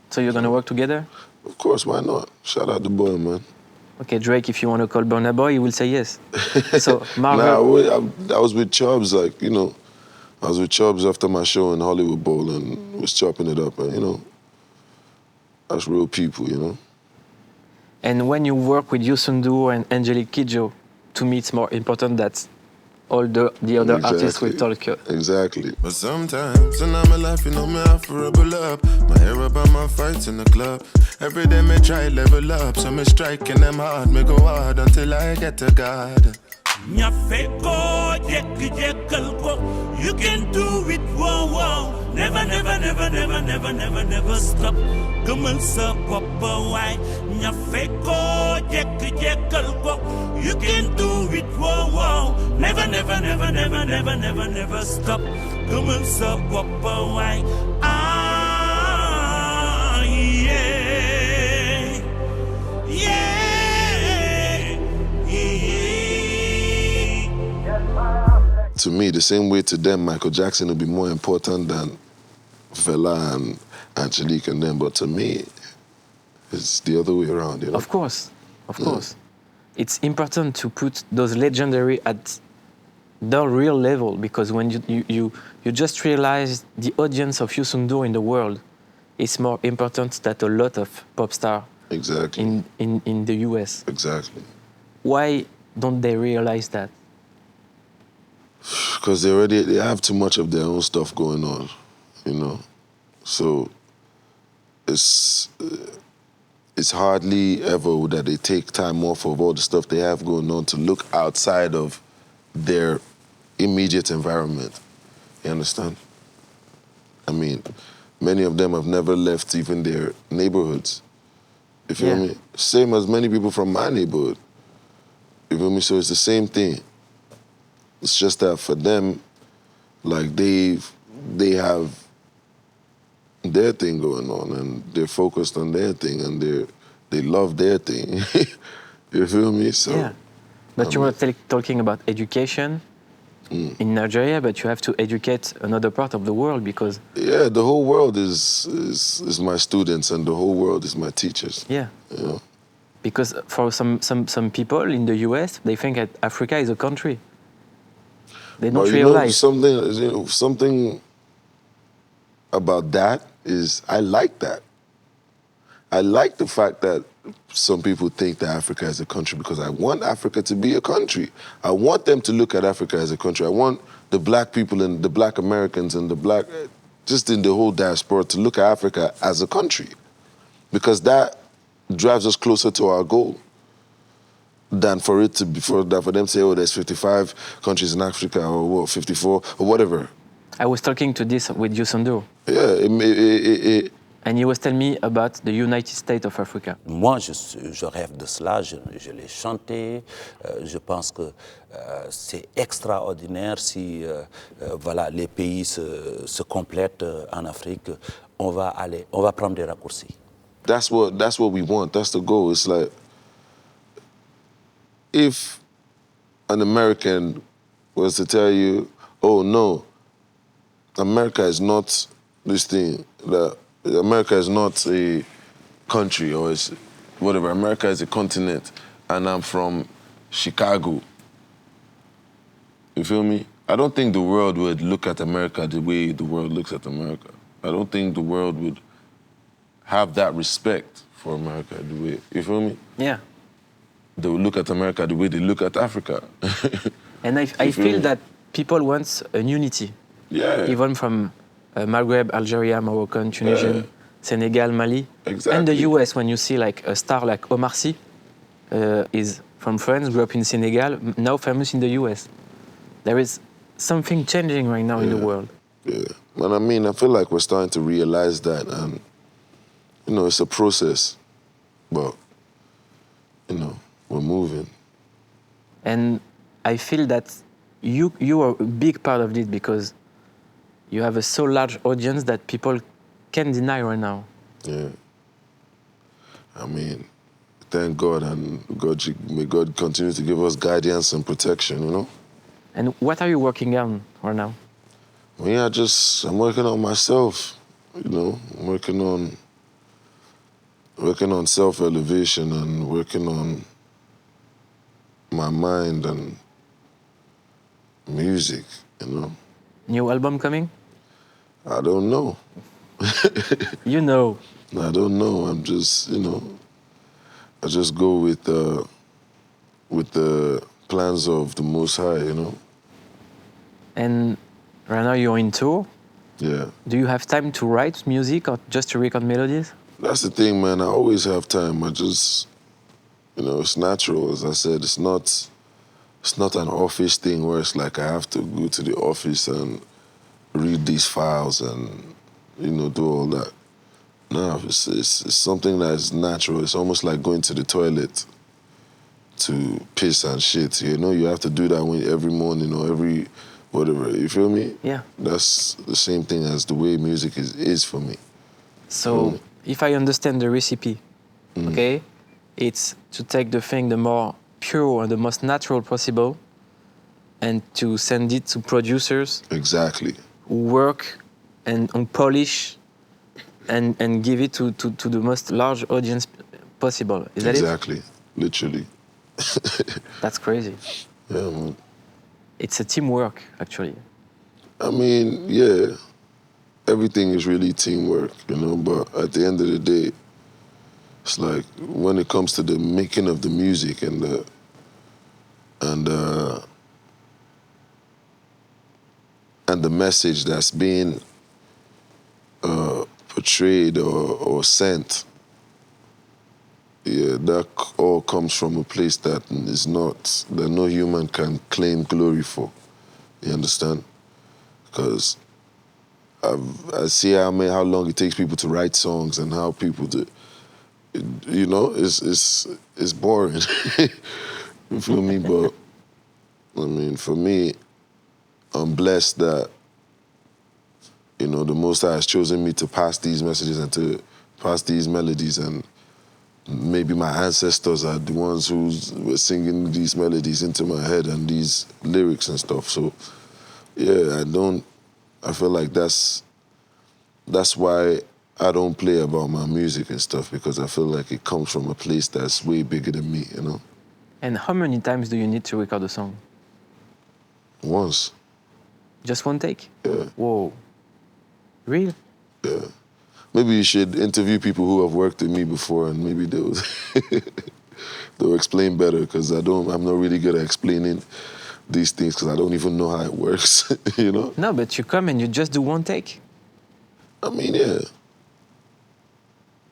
So you're gonna work together? Of course, why not? Shout out the boy, man. Okay, Drake, if you want to call Burna Boy, he will say yes. So, Marvel... I was with Chubbs, I was with Chubbs after my show in Hollywood Bowl and was chopping it up, and, that's real people, And when you work with Youssou N'Dour and Angelique Kidjo, to me it's more important that all the other artists will talk. Exactly. But sometimes, and I'm alive, me have to rebel up. My hair up on my fights in the club. Every day me try level up, so me striking them hard, me go hard until I get to God. You can do it, wow, wow. Never, never, never, never, never, never, never stop. Come on, sir, papa, why? You can do it, wow, wow. Never, never, never, never, never, never, never stop. Come on, sir, papa, why? Ah, yeah. Yeah. To me, the same way to them, Michael Jackson will be more important than Fela and Angelique and them. But to me, it's the other way around, Of course. It's important to put those legendary at the real level, because when you just realize the audience of Youssou N'Dour in the world is more important than a lot of pop stars Exactly. in the US. Exactly. Why don't they realize that? Because they have too much of their own stuff going on, So it's hardly ever that they take time off of all the stuff they have going on to look outside of their immediate environment. You understand? I mean, Many of them have never left even their neighborhoods. You feel Yeah. me? Same as many people from my neighborhood. You feel me? So it's the same thing. It's just that for them, like they have their thing going on and they're focused on their thing and they love their thing. You feel me? So Yeah. But you were talking about education in Nigeria, but you have to educate another part of the world because yeah, the whole world is my students and the whole world is my teachers. yeah. You know? Because for some people in the US, they think that Africa is a country. They don't But you know realize. something about that is I like that. I like the fact that some people think that Africa is a country because I want Africa to be a country. I want them to look at Africa as a country. I want the black people and the black Americans and the black, just in the whole diaspora, to look at Africa as a country because that drives us closer to our goal than for it to be for them to say, oh, there's 55 countries in Africa or what, 54 or whatever. I was talking to this with Yusundo, Yeah, and he was telling me about the United States of Africa. Moi, je rêve de cela, je l'ai chanté. Je pense que c'est extraordinaire si voilà, les pays se complètent en Afrique. On va prendre des raccourcis. That's what we want. That's the goal. It's like if an American was to tell you, oh no, America is not this thing, that America is not a country or it's whatever, America is a continent and I'm from Chicago. You feel me? I don't think the world would look at America the way the world looks at America. I don't think the world would have that respect for America the way, you feel me? Yeah. They would look at America the way they look at Africa. And I feel that people want a unity. Yeah. Even from Maghreb, Algeria, Moroccan, Tunisian, Senegal, Mali. Exactly. And the US, when you see like a star like Omar Sy, is from France, grew up in Senegal, now famous in the US. There is something changing right now in the world. Yeah. And I mean, I feel like we're starting to realize that and, you know, it's a process, but, you know, we're moving. And I feel that you are a big part of it because you have a so large audience that people can't deny right now. Yeah. I mean, thank God, and may God continue to give us guidance and protection, you know? And what are you working on right now? Me, I'm working on myself, you know? I'm working on self-elevation and working on my mind and music, you know? New album coming? I don't know. You know. I don't know. I'm just, you know, I just go with the plans of the Most High, you know? And right now you're in tour. Yeah. Do you have time to write music or just to record melodies? That's the thing, man. I always have time. I just, you know, it's natural. As I said, it's not an office thing where it's like I have to go to the office and read these files and, you know, do all that. No, it's something that's natural. It's almost like going to the toilet to piss and shit. You know, you have to do that every morning or every whatever. You feel me? Yeah. That's the same thing as the way music is for me. So if I understand the recipe, okay, it's to take the thing the more pure and the most natural possible and to send it to producers Exactly. who work and polish and give it to the most large audience possible. Is that Exactly. Literally. it? That's crazy. Yeah, man. It's a teamwork, actually. I mean, yeah, everything is really teamwork, you know, but at the end of the day, it's like when it comes to the making of the music and the message that's being portrayed or sent, yeah, that all comes from a place that no human can claim glory for. You understand? Because I see how long it takes people to write songs and how people to, you know, it's boring. You feel me? But I mean, for me, I'm blessed that, you know, the Most High has chosen me to pass these messages and to pass these melodies, and maybe my ancestors are the ones who were singing these melodies into my head and these lyrics and stuff. So, yeah, I feel like that's why I don't play about my music and stuff, because I feel like it comes from a place that's way bigger than me, you know? And how many times do you need to record a song? Once. Just one take? Yeah. Whoa. Real? Yeah. Maybe you should interview people who have worked with me before, and maybe they'll explain better, because I'm not really good at explaining these things, because I don't even know how it works, you know? No, but you come and you just do one take. I mean, yeah.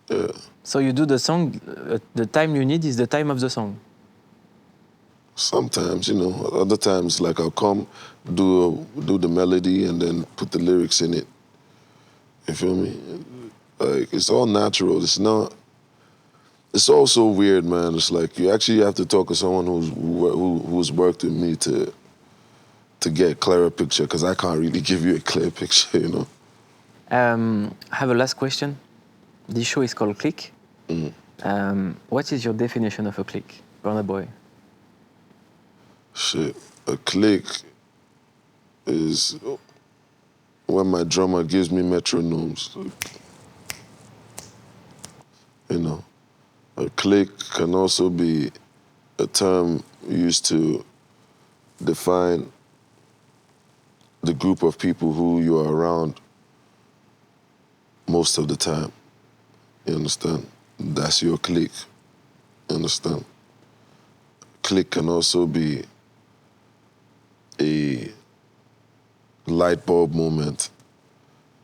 Yeah. So you do the song, the time you need is the time of the song. Sometimes, you know, other times, like I'll come, do the melody and then put the lyrics in it. You feel me? Like, it's all natural. It's all so weird, man. It's like you actually have to talk to someone who's worked with me to get a clearer picture, because I can't really give you a clear picture, you know? I have a last question. This show is called Clique. What is your definition of a clique, Burna Boy? Shit, a clique is when my drummer gives me metronomes. You know, a clique can also be a term used to define the group of people who you are around most of the time. You understand? That's your clique. You understand? Clique can also be a light bulb moment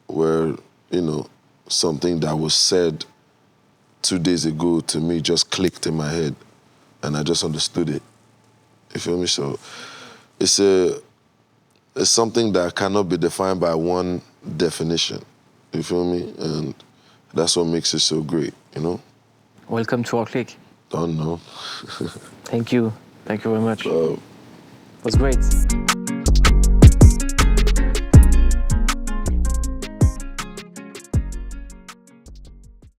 where, you know, something that was said 2 days ago to me just clicked in my head and I just understood it. You feel me? So it's something that cannot be defined by one definition. You feel me? And that's what makes it so great, you know? Welcome to our clique. Don't know. Thank you. Thank you very much. It was great.